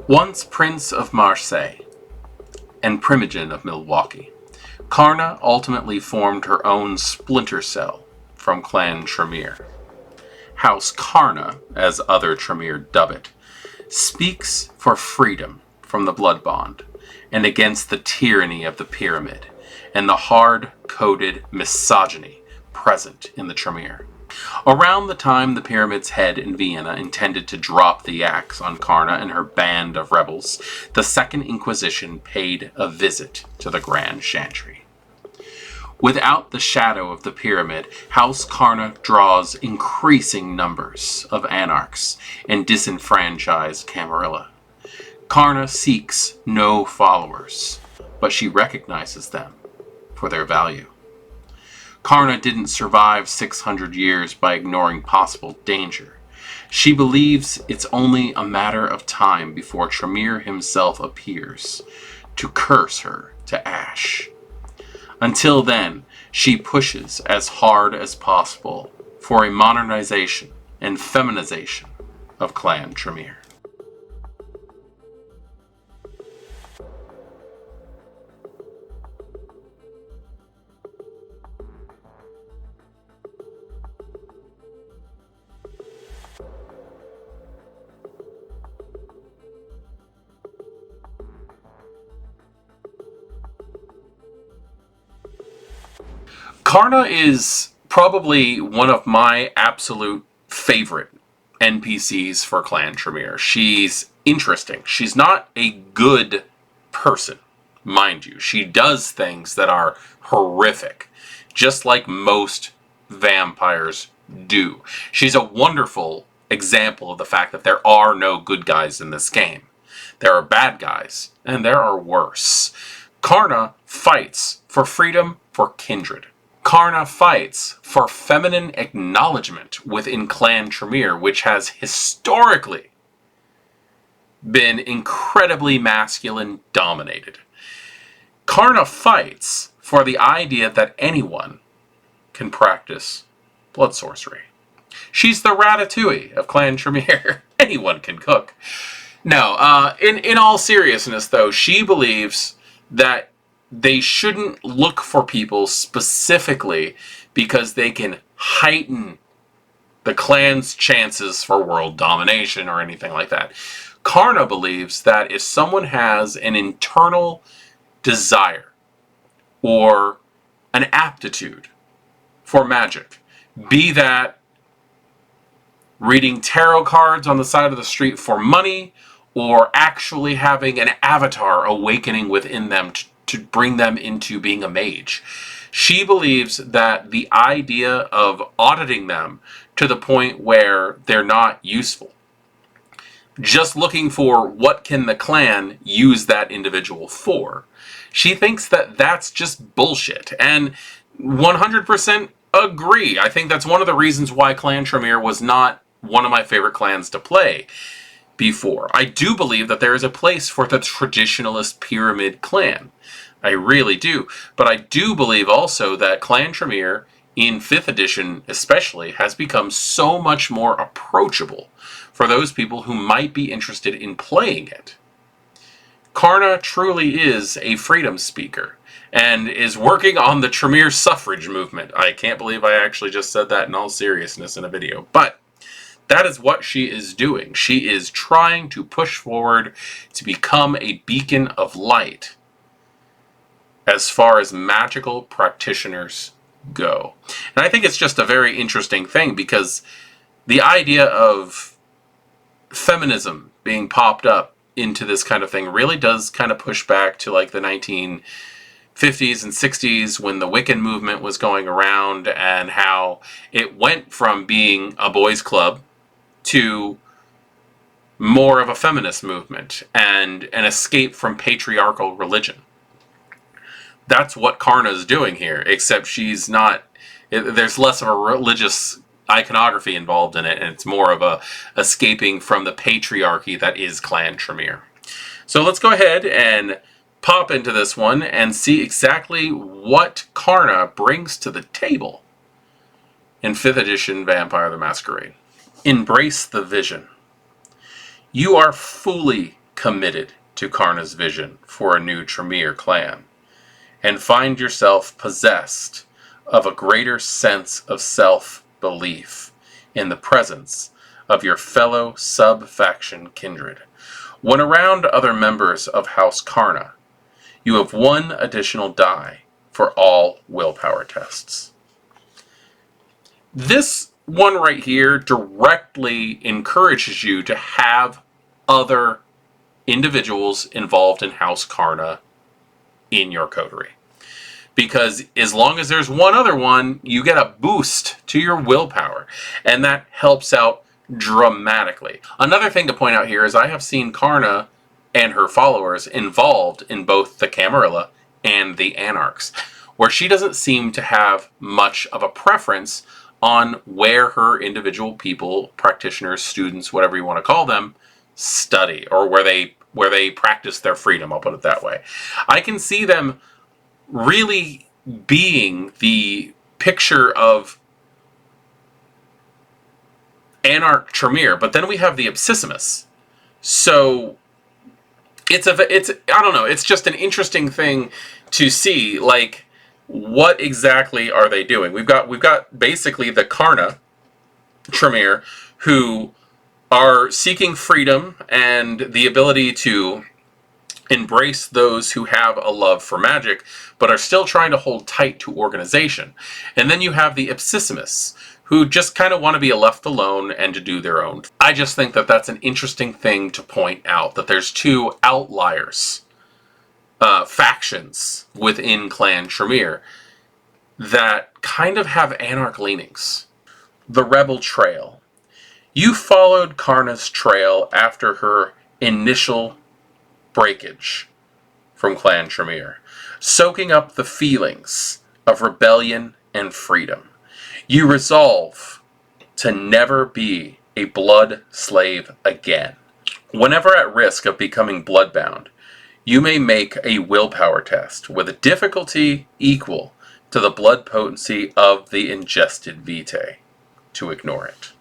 Once Prince of Marseilles and Primogen of Milwaukee, Carna ultimately formed her own splinter cell from Clan Tremere. House Carna, as other Tremere dub it, speaks for freedom from the blood bond and against the tyranny of the pyramid and the hard-coded misogyny present in the Tremere. Around the time the pyramid's head in Vienna intended to drop the axe on Carna and her band of rebels, the Second Inquisition paid a visit to the Grand Chantry. Without the shadow of the pyramid, House Carna draws increasing numbers of anarchs and disenfranchised Camarilla. Carna seeks no followers, but she recognizes them for their value. Carna didn't survive 600 years by ignoring possible danger. She believes it's only a matter of time before Tremere himself appears to curse her to ash. Until then, she pushes as hard as possible for a modernization and feminization of Clan Tremere. Carna is probably one of my absolute favorite NPCs for Clan Tremere. She's interesting. She's not a good person, mind you. She does things that are horrific, just like most vampires do. She's a wonderful example of the fact that there are no good guys in this game. There are bad guys, and there are worse. Carna fights for freedom, for kindred. Carna fights for feminine acknowledgement within Clan Tremere, which has historically been incredibly masculine dominated. Carna fights for the idea that anyone can practice blood sorcery. She's the Ratatouille of Clan Tremere. Anyone can cook. No, in all seriousness though, she believes that they shouldn't look for people specifically because they can heighten the clan's chances for world domination or anything like that. Carna believes that if someone has an internal desire or an aptitude for magic, be that reading tarot cards on the side of the street for money or actually having an avatar awakening within them to bring them into being a mage. She believes that the idea of auditing them to the point where they're not useful, just looking for what can the clan use that individual for, she thinks that that's just bullshit. And 100% agree. I think that's one of the reasons why Clan Tremere was not one of my favorite clans to play before. I do believe that there is a place for the traditionalist pyramid clan. I really do. But I do believe also that Clan Tremere, in 5th edition especially, has become so much more approachable for those people who might be interested in playing it. Carna truly is a freedom speaker and is working on the Tremere suffrage movement. I can't believe I actually just said that in all seriousness in a video. But that is what she is doing. She is trying to push forward to become a beacon of light as far as magical practitioners go. And I think it's just a very interesting thing because the idea of feminism being popped up into this kind of thing really does kind of push back to like the 1950s and 60s when the Wiccan movement was going around and how it went from being a boys' club to more of a feminist movement and an escape from patriarchal religion. That's what Carna is doing here, except she's not, there's less of a religious iconography involved in it, and it's more of a escaping from the patriarchy that is Clan Tremere. So let's go ahead and pop into this one and see exactly what Carna brings to the table in 5th edition Vampire the Masquerade. Embrace the vision. You are fully committed to Carna's vision for a new Tremere clan, and find yourself possessed of a greater sense of self-belief in the presence of your fellow sub-faction kindred. When around other members of House Carna, you have one additional die for all willpower tests. This one right here directly encourages you to have other individuals involved in House Carna in your coterie. Because as long as there's one other one, you get a boost to your willpower. And that helps out dramatically. Another thing to point out here is I have seen Carna and her followers involved in both the Camarilla and the Anarchs, where she doesn't seem to have much of a preference on where her individual people, practitioners, students, whatever you want to call them, study, or where they practice their freedom, I'll put it that way. I can see them really being the picture of Anarch Tremere, but then we have the Absissimus. So it's I don't know, it's just an interesting thing to see, like, what exactly are they doing? We've got basically the Carna Tremere, who are seeking freedom and the ability to embrace those who have a love for magic, but are still trying to hold tight to organization. And then you have the Absissimus, who just kind of want to be left alone and to do their own. I just think that that's an interesting thing to point out, that there's two outliers, factions within Clan Tremere that kind of have Anarch leanings. The Rebel Trail. You followed Carna's trail after her initial breakage from Clan Tremere, soaking up the feelings of rebellion and freedom. You resolve to never be a blood slave again. Whenever at risk of becoming bloodbound, you may make a willpower test with a difficulty equal to the blood potency of the ingested vitae to ignore it.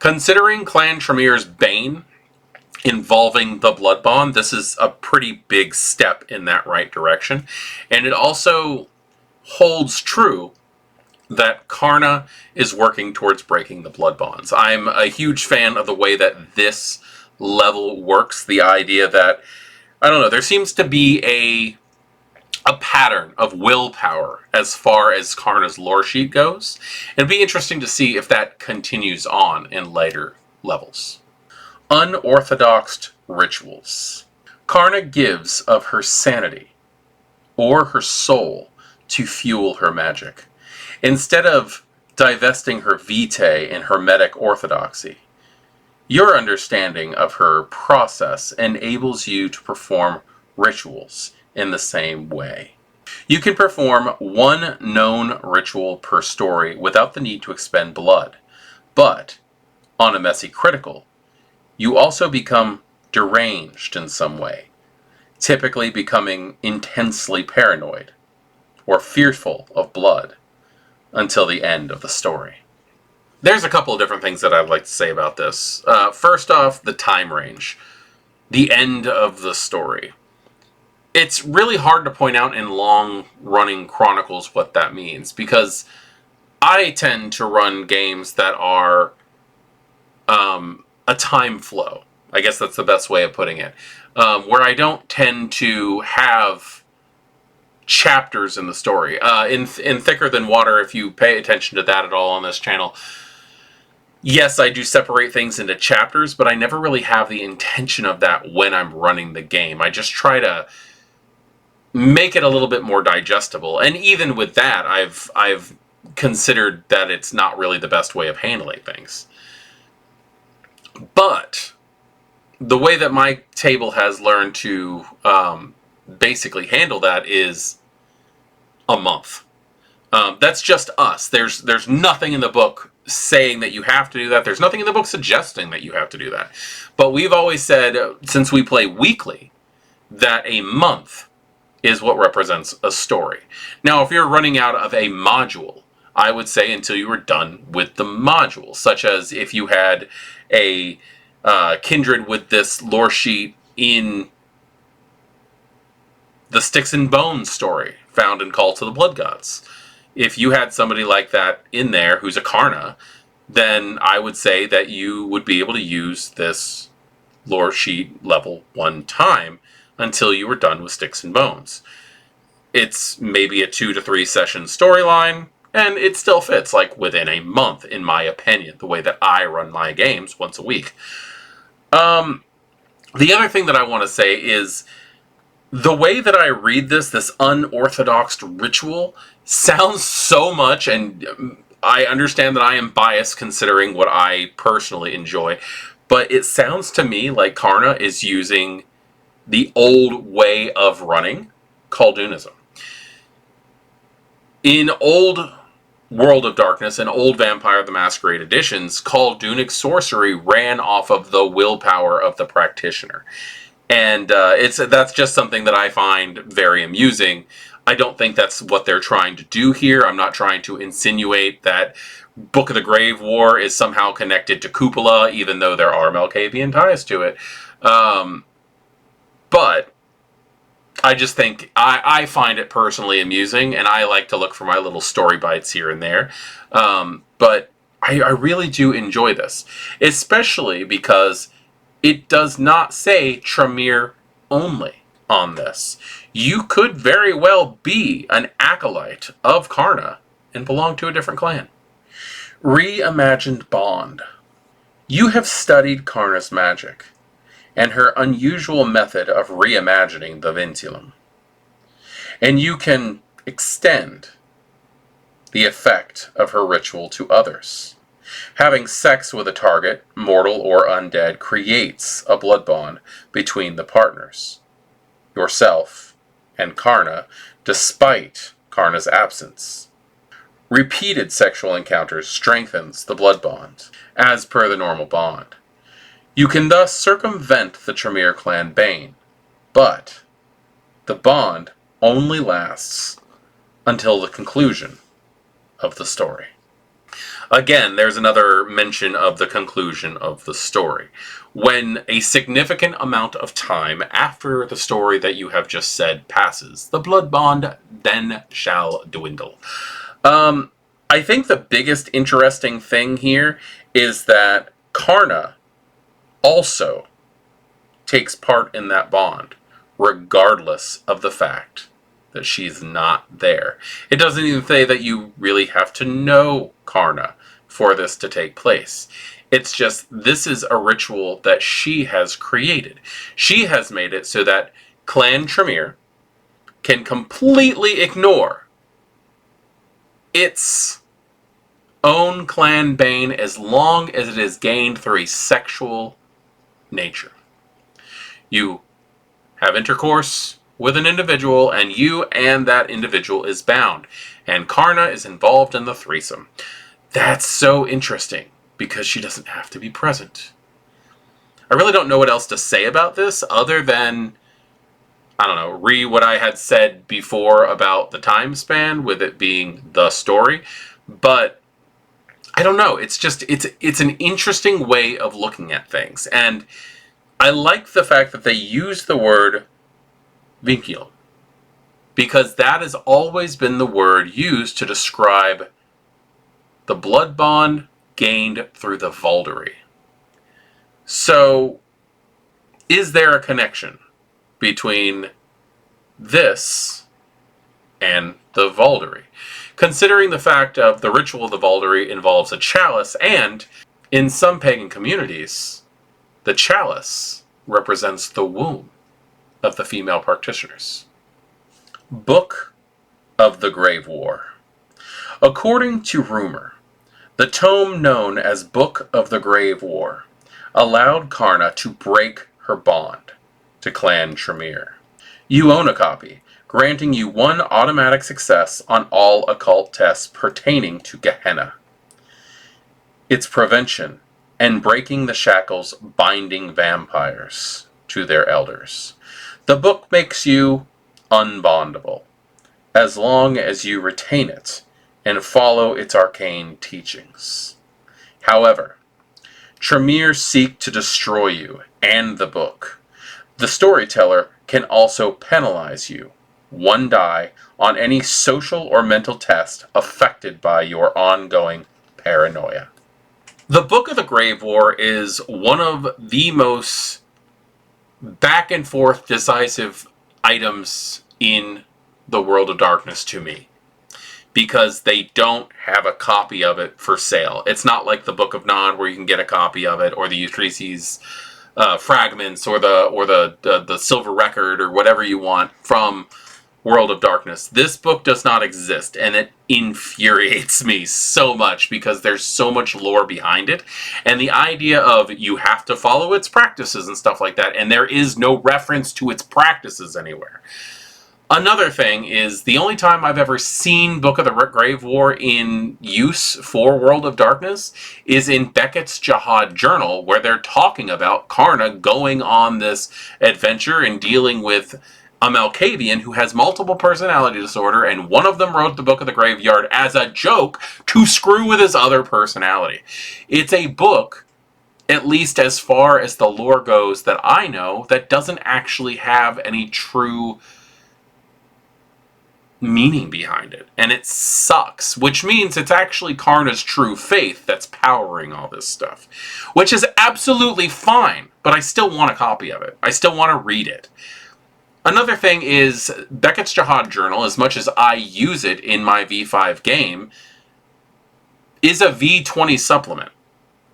Considering Clan Tremere's bane involving the blood bond, this is a pretty big step in that right direction. And it also holds true that Carna is working towards breaking the blood bonds. I'm a huge fan of the way that this level works. The idea that, I don't know, there seems to be a pattern of willpower as far as Carna's lore sheet goes. It'd be interesting to see if that continues on in later levels. Unorthodox Rituals. Carna gives of her sanity or her soul to fuel her magic. Instead of divesting her vitae in hermetic orthodoxy, your understanding of her process enables you to perform rituals in the same way. You can perform one known ritual per story without the need to expend blood, but on a messy critical, you also become deranged in some way, typically becoming intensely paranoid or fearful of blood until the end of the story. There's a couple of different things that I'd like to say about this. First off, the time range, the end of the story. It's really hard to point out in long-running chronicles what that means, because I tend to run games that are a time flow. I guess that's the best way of putting it. Where I don't tend to have chapters in the story. In Thicker Than Water, if you pay attention to that at all on this channel, yes, I do separate things into chapters, but I never really have the intention of that when I'm running the game. I just try to make it a little bit more digestible. And even with that, I've considered that it's not really the best way of handling things. But the way that my table has learned to basically handle that is a month. That's just us. There's nothing in the book saying that you have to do that. There's nothing in the book suggesting that you have to do that. But we've always said, since we play weekly, that a month is what represents a story. Now, if you're running out of a module, I would say until you were done with the module, such as if you had a kindred with this lore sheet in the Sticks and Bones story found in Call to the Blood Gods. If you had somebody like that in there who's a Carna, then I would say that you would be able to use this Loresheet level one time until you were done with Sticks and Bones. It's maybe a 2 to 3 session storyline, and it still fits like within a month, in my opinion, the way that I run my games once a week. The other thing that I want to say is the way that I read this unorthodox ritual sounds so much, and I understand that I am biased considering what I personally enjoy, but it sounds to me like Carna is using the old way of running Khaldoonism. In old World of Darkness and old Vampire the Masquerade editions, Khaldoonic sorcery ran off of the willpower of the practitioner. And that's just something that I find very amusing. I don't think that's what they're trying to do here. I'm not trying to insinuate that Book of the Grave War is somehow connected to Cupola, even though there are Malkavian ties to it. But I just think I find it personally amusing, and I like to look for my little story bites here and there. But I really do enjoy this, especially because it does not say Tremere only on this. You could very well be an acolyte of Carna and belong to a different clan. Reimagined Bond. You have studied Carna's magic and her unusual method of reimagining the Vinculum. And you can extend the effect of her ritual to others. Having sex with a target, mortal or undead, creates a blood bond between the partners, yourself and Carna, despite Carna's absence. Repeated sexual encounters strengthens the blood bond, as per the normal bond. You can thus circumvent the Tremere clan bane, but the bond only lasts until the conclusion of the story. Again, there's another mention of the conclusion of the story. When a significant amount of time after the story that you have just said passes, the blood bond then shall dwindle. I think the biggest interesting thing here is that Carna also takes part in that bond, regardless of the fact that she's not there. It doesn't even say that you really have to know Carna for this to take place. It's just, this is a ritual that she has created. She has made it so that Clan Tremere can completely ignore its own clan bane as long as it is gained through a sexual nature. You have intercourse with an individual, and you and that individual is bound. And Carna is involved in the threesome. That's so interesting, because she doesn't have to be present. I really don't know what else to say about this, other than, I don't know, what I had said before about the time span, with it being the story. But I don't know, it's just, it's an interesting way of looking at things. And I like the fact that they use the word Vinculum, because that has always been the word used to describe the blood bond gained through the Vauldery. So, is there a connection between this and the Vauldery? Considering the fact of the ritual of the Vauldery involves a chalice, and in some pagan communities, the chalice represents the womb of the female practitioners. Book of the Grave War. According to rumor, the tome known as Book of the Grave War allowed Carna to break her bond to Clan Tremere. You own a copy, granting you 1 automatic success on all occult tests pertaining to Gehenna, its prevention, and breaking the shackles binding vampires to their elders. The book makes you unbondable, as long as you retain it and follow its arcane teachings. However, Tremere seek to destroy you and the book. The storyteller can also penalize you. 1 die on any social or mental test affected by your ongoing paranoia. The Book of the Grave War is one of the most back and forth decisive items in the World of Darkness to me, because they don't have a copy of it for sale. It's not like the Book of Nod where you can get a copy of it, or the Euphrates fragments, or the Silver Record, or whatever you want from World of Darkness. This book does not exist, and it infuriates me so much because there's so much lore behind it, and the idea of you have to follow its practices and stuff like that, and there is no reference to its practices anywhere. Another thing is, the only time I've ever seen Book of the Grave War in use for World of Darkness is in Beckett's Jihad Journal, where they're talking about Carna going on this adventure and dealing with a Malkavian who has multiple personality disorder, and one of them wrote the Book of the Graveyard as a joke to screw with his other personality. It's a book, at least as far as the lore goes that I know, that doesn't actually have any true meaning behind it, and it sucks, which means it's actually Carna's true faith that's powering all this stuff, which is absolutely fine, but I still want a copy of it. I still want to read it. Another thing is, Beckett's Jihad Journal, as much as I use it in my V5 game, is a V20 supplement.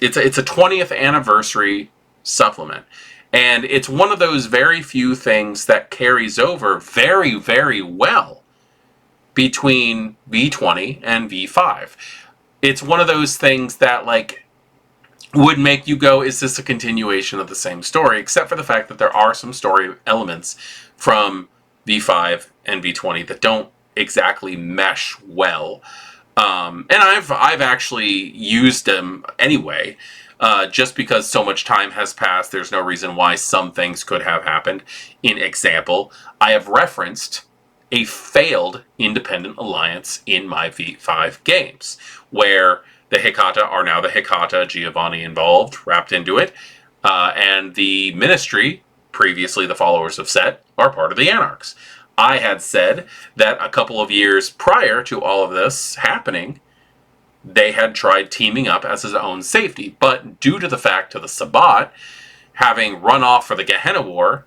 It's a 20th anniversary supplement. And it's one of those very few things that carries over very, very well between V20 and V5. It's one of those things that, like, would make you go, is this a continuation of the same story? Except for the fact that there are some story elements from V5 and V20 that don't exactly mesh well. And I've actually used them anyway, just because so much time has passed. There's no reason why some things could have happened. In example, I have referenced a failed independent alliance in my V5 games, where the Hekata are now the Hekata, Giovanni involved, wrapped into it, and the Ministry, previously the followers of Set, are part of the Anarchs. I had said that a couple of years prior to all of this happening, they had tried teaming up as his own safety, but due to the fact of the Sabbat having run off for the Gehenna War,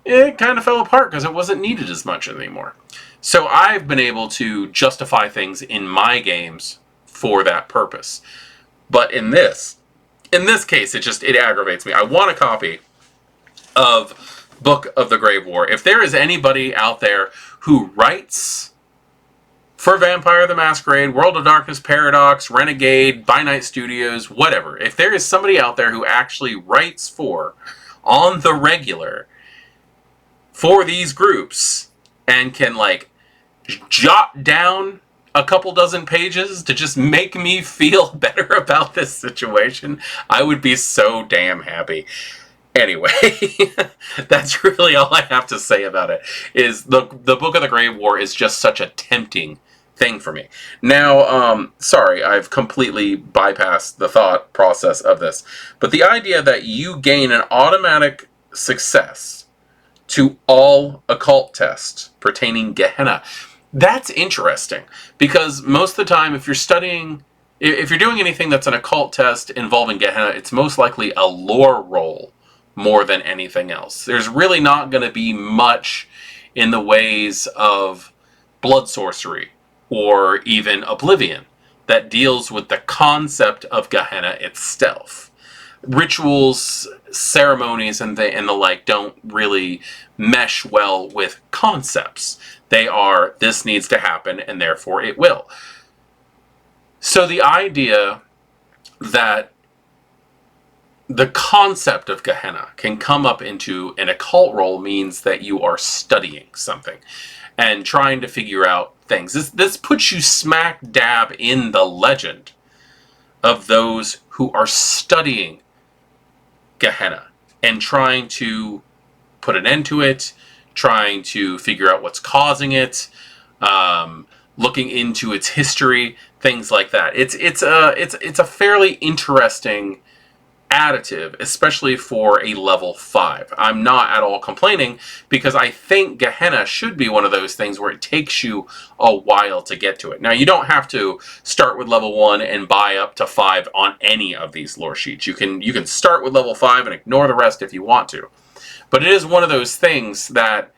it kind of fell apart because it wasn't needed as much anymore. So I've been able to justify things in my games for that purpose. But in this case, it aggravates me. I want a copy of Book of the Grave War. If there is anybody out there who writes for Vampire the Masquerade, World of Darkness, Paradox, Renegade, By Night Studios, whatever, if there is somebody out there who actually writes for, on the regular, for these groups, and can, like, jot down a couple dozen pages to just make me feel better about this situation, I would be so damn happy. Anyway, that's really all I have to say about it. Is the Book of the Grave War is just such a tempting thing for me. Now, sorry, I've completely bypassed the thought process of this, but the idea that you gain an automatic success to all occult tests pertaining Gehenna, that's interesting, because most of the time, if you're doing anything that's an occult test involving Gehenna, it's most likely a lore roll more than anything else. There's really not going to be much in the ways of blood sorcery or even Oblivion that deals with the concept of Gehenna itself. Rituals, ceremonies, and the like don't really mesh well with concepts. They are, this needs to happen, and therefore it will. So the idea that the concept of Gehenna can come up into an occult role means that you are studying something and trying to figure out things. This puts you smack dab in the legend of those who are studying Gehenna and trying to put an end to it, trying to figure out what's causing it, looking into its history, things like that. It's a fairly interesting additive, especially for a level 5. I'm not at all complaining, because I think Gehenna should be one of those things where it takes you a while to get to it. Now, you don't have to start with level 1 and buy up to 5 on any of these lore sheets. You can start with level 5 and ignore the rest if you want to. But it is one of those things that,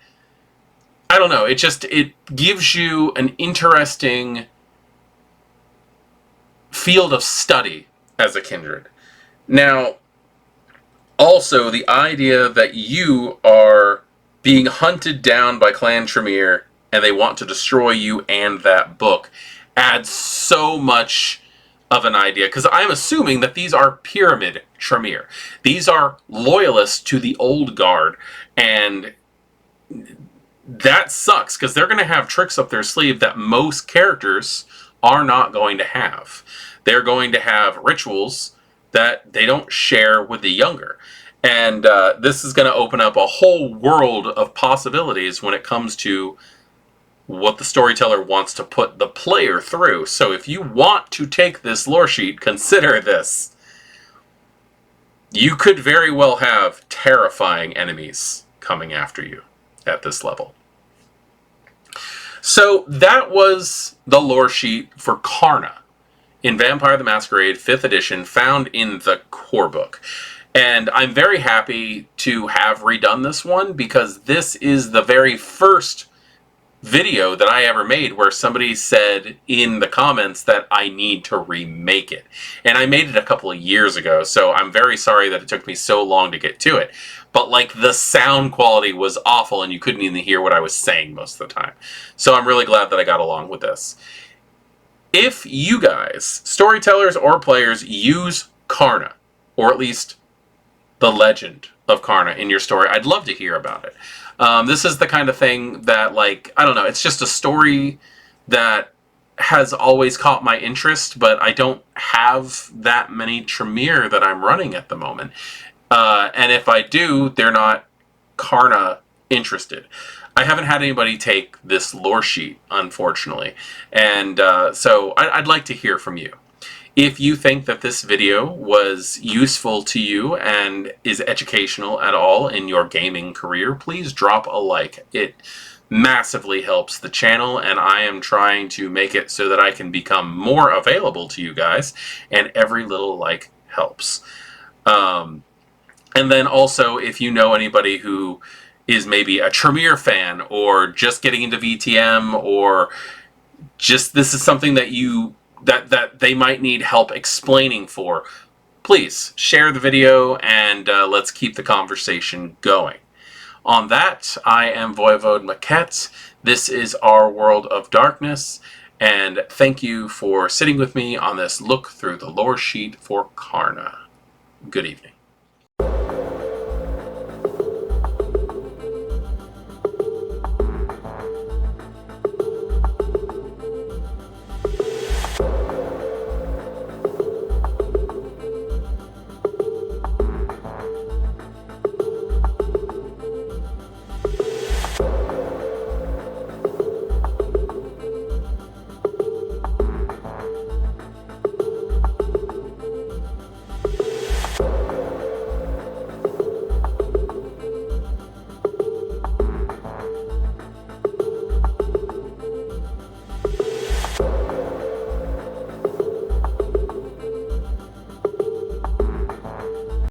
I don't know, it gives you an interesting field of study as a kindred. Now, also, the idea that you are being hunted down by Clan Tremere and they want to destroy you and that book adds so much of an idea, because I'm assuming that these are Pyramid Tremere. These are loyalists to the old guard, and that sucks, because they're going to have tricks up their sleeve that most characters are not going to have. They're going to have rituals that they don't share with the younger. And this is going to open up a whole world of possibilities when it comes to what the storyteller wants to put the player through. So if you want to take this lore sheet, consider this. You could very well have terrifying enemies coming after you at this level. So that was the lore sheet for Carna in Vampire the Masquerade 5th edition, found in the core book. And I'm very happy to have redone this one, because this is the very first video that I ever made where somebody said in the comments that I need to remake it. And I made it a couple of years ago, so I'm very sorry that it took me so long to get to it. But like, the sound quality was awful and you couldn't even hear what I was saying most of the time. So I'm really glad that I got along with this. If you guys, storytellers or players, use Carna, or at least the legend of Carna in your story, I'd love to hear about it. This is the kind of thing that, like, I don't know, it's just a story that has always caught my interest, but I don't have that many Tremere that I'm running at the moment. And if I do, they're not Carna interested. I haven't had anybody take this lore sheet, unfortunately. And so I'd like to hear from you. If you think that this video was useful to you and is educational at all in your gaming career, please drop a like. It massively helps the channel, and I am trying to make it so that I can become more available to you guys, and every little like helps. And then also, if you know anybody who is maybe a Tremere fan, or just getting into VTM, or just this is something that that they might need help explaining for, please share the video, and let's keep the conversation going. On that, I am voivodemekhet. This is our World of Darkness, and thank you for sitting with me on this look through the lore sheet for Carna. Good evening.